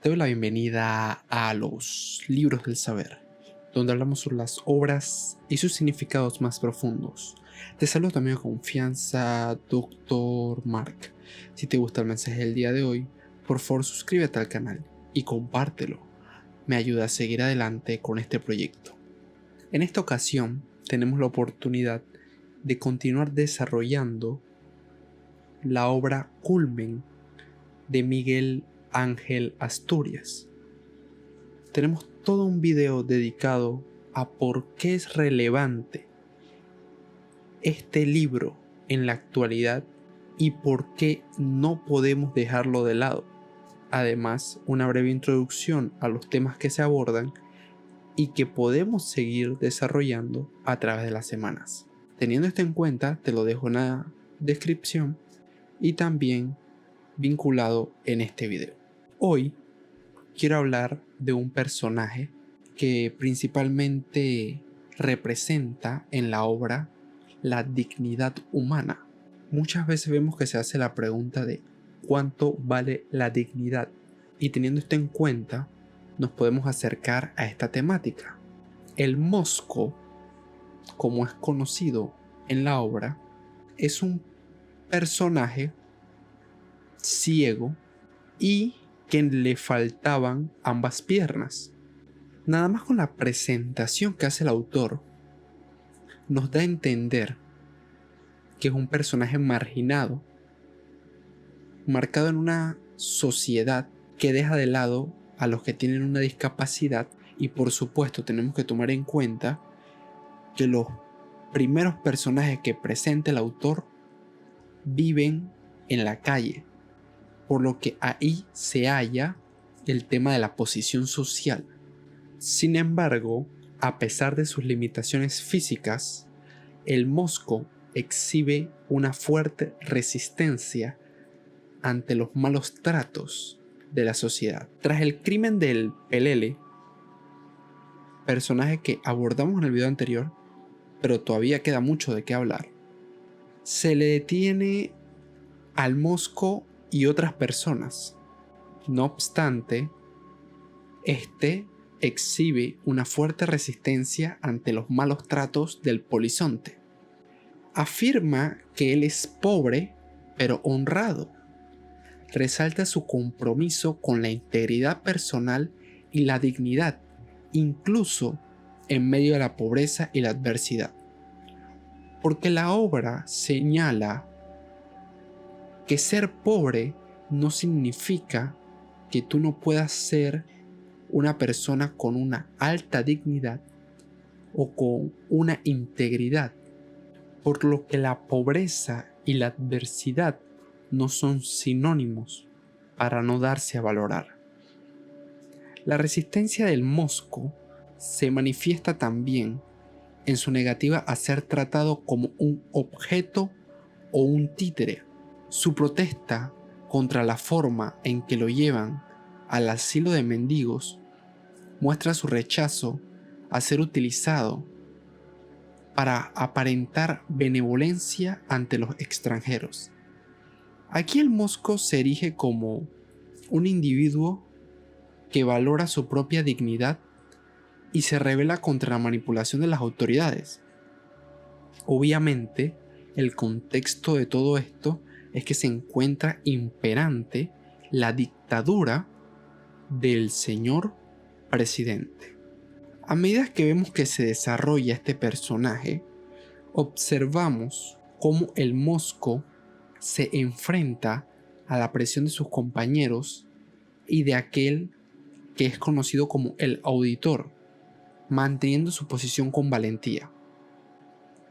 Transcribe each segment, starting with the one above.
Te doy la bienvenida a los libros del saber, donde hablamos sobre las obras y sus significados más profundos. Te saludo también con confianza, Dr. Mark. Si te gusta el mensaje del día de hoy, por favor suscríbete al canal y compártelo. Me ayuda a seguir adelante con este proyecto. En esta ocasión tenemos la oportunidad de continuar desarrollando la obra Culmen de Miguel Ángel Asturias. Tenemos todo un video dedicado a por qué es relevante este libro en la actualidad y por qué no podemos dejarlo de lado. Además, una breve introducción a los temas que se abordan y que podemos seguir desarrollando a través de las semanas. Teniendo esto en cuenta, te lo dejo en la descripción y también vinculado en este video. Hoy quiero hablar de un personaje que principalmente representa en la obra la dignidad humana. Muchas veces vemos que se hace la pregunta de ¿cuánto vale la dignidad? Y teniendo esto en cuenta, nos podemos acercar a esta temática. El Mosco, como es conocido en la obra, es un personaje ciego y que le faltaban ambas piernas. Nada más con la presentación que hace el autor nos da a entender que es un personaje marginado, marcado en una sociedad que deja de lado a los que tienen una discapacidad, y por supuesto tenemos que tomar en cuenta que los primeros personajes que presenta el autor viven en la calle, por lo que ahí se halla el tema de la posición social. Sin embargo, a pesar de sus limitaciones físicas, el Mosco exhibe una fuerte resistencia ante los malos tratos de la sociedad. Tras el crimen del Pelele, personaje que abordamos en el video anterior, pero todavía queda mucho de qué hablar, se le detiene al Mosco y otras personas. No obstante, este exhibe una fuerte resistencia ante los malos tratos del polizonte. Afirma que él es pobre pero honrado. Resalta su compromiso con la integridad personal y la dignidad, incluso en medio de la pobreza y la adversidad. Porque la obra señala que ser pobre no significa que tú no puedas ser una persona con una alta dignidad o con una integridad, por lo que la pobreza y la adversidad no son sinónimos para no darse a valorar. La resistencia del Mosco se manifiesta también en su negativa a ser tratado como un objeto o un títere. Su protesta contra la forma en que lo llevan al asilo de mendigos muestra su rechazo a ser utilizado para aparentar benevolencia ante los extranjeros. Aquí el Mosco se erige como un individuo que valora su propia dignidad y se rebela contra la manipulación de las autoridades. Obviamente, el contexto de todo esto es que se encuentra imperante la dictadura del señor presidente. A medida que vemos que se desarrolla este personaje, observamos cómo el Mosco se enfrenta a la presión de sus compañeros y de aquel que es conocido como el auditor, manteniendo su posición con valentía.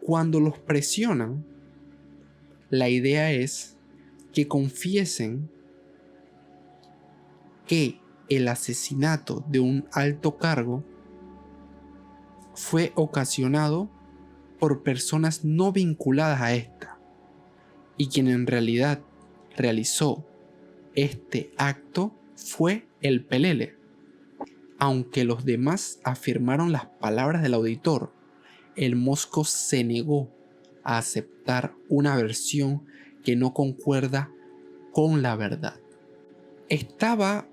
Cuando los presionan, la idea es que confiesen que el asesinato de un alto cargo fue ocasionado por personas no vinculadas a esta, y quien en realidad realizó este acto fue el Pelele. Aunque los demás afirmaron las palabras del auditor, el Mosco se negó a aceptar una versión que no concuerda con la verdad. Estaba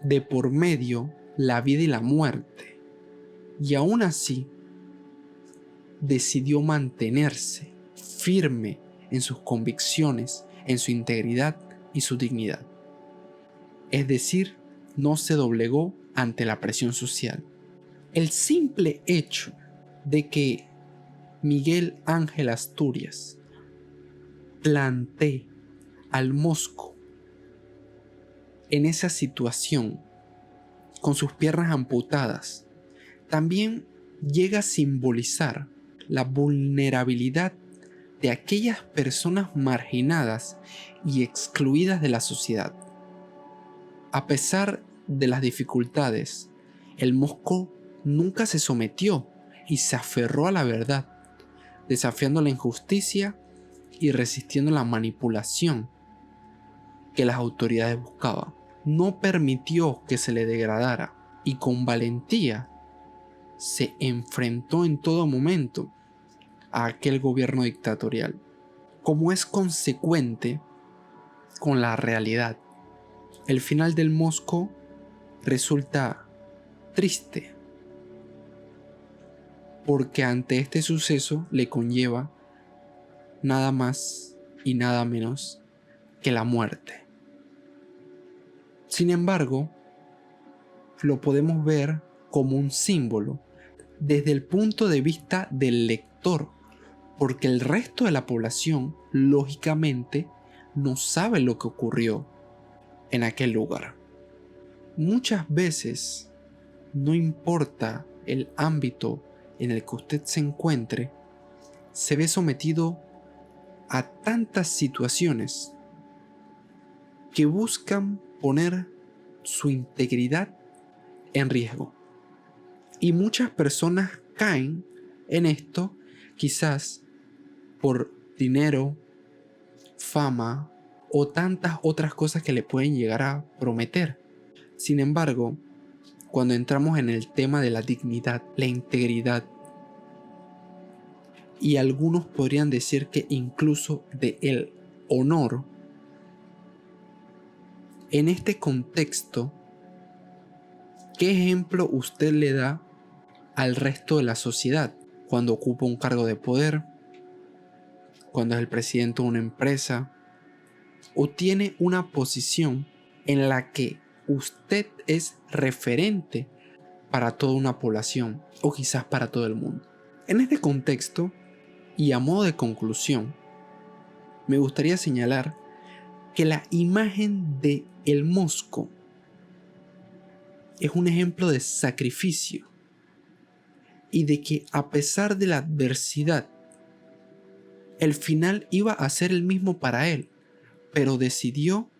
de por medio la vida y la muerte, y aún así decidió mantenerse firme en sus convicciones, en su integridad y su dignidad. Es decir, no se doblegó ante la presión social. El simple hecho de que Miguel Ángel Asturias plantee al Mosco en esa situación con sus piernas amputadas también llega a simbolizar la vulnerabilidad de aquellas personas marginadas y excluidas de la sociedad. A pesar de las dificultades, el Mosco nunca se sometió y se aferró a la verdad, desafiando la injusticia y resistiendo la manipulación que las autoridades buscaban. No permitió que se le degradara y con valentía se enfrentó en todo momento a aquel gobierno dictatorial. Como es consecuente con la realidad, el final del Mosco resulta triste, porque ante este suceso le conlleva nada más y nada menos que la muerte. Sin embargo, lo podemos ver como un símbolo desde el punto de vista del lector, porque el resto de la población, lógicamente, no sabe lo que ocurrió en aquel lugar. Muchas veces, no importa el ámbito en el que usted se encuentre, se ve sometido a tantas situaciones que buscan poner su integridad en riesgo. Y muchas personas caen en esto quizás por dinero, fama o tantas otras cosas que le pueden llegar a prometer. Sin embargo, cuando entramos en el tema de la dignidad, la integridad, y algunos podrían decir que incluso de el honor, en este contexto, ¿qué ejemplo usted le da al resto de la sociedad cuando ocupa un cargo de poder, cuando es el presidente de una empresa o tiene una posición en la que usted es referente para toda una población o quizás para todo el mundo? En este contexto y a modo de conclusión, me gustaría señalar que la imagen de el Mosco es un ejemplo de sacrificio y de que a pesar de la adversidad, el final iba a ser el mismo para él, pero decidió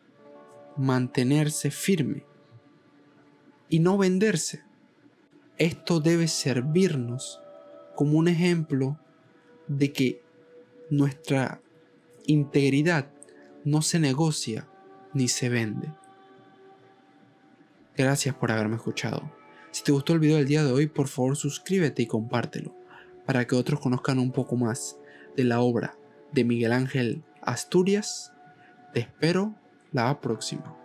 mantenerse firme y no venderse. Esto debe servirnos como un ejemplo de que nuestra integridad no se negocia ni se vende. Gracias por haberme escuchado. Si te gustó el video del día de hoy, por favor suscríbete y compártelo para que otros conozcan un poco más de la obra de Miguel Ángel Asturias. Te espero la próxima.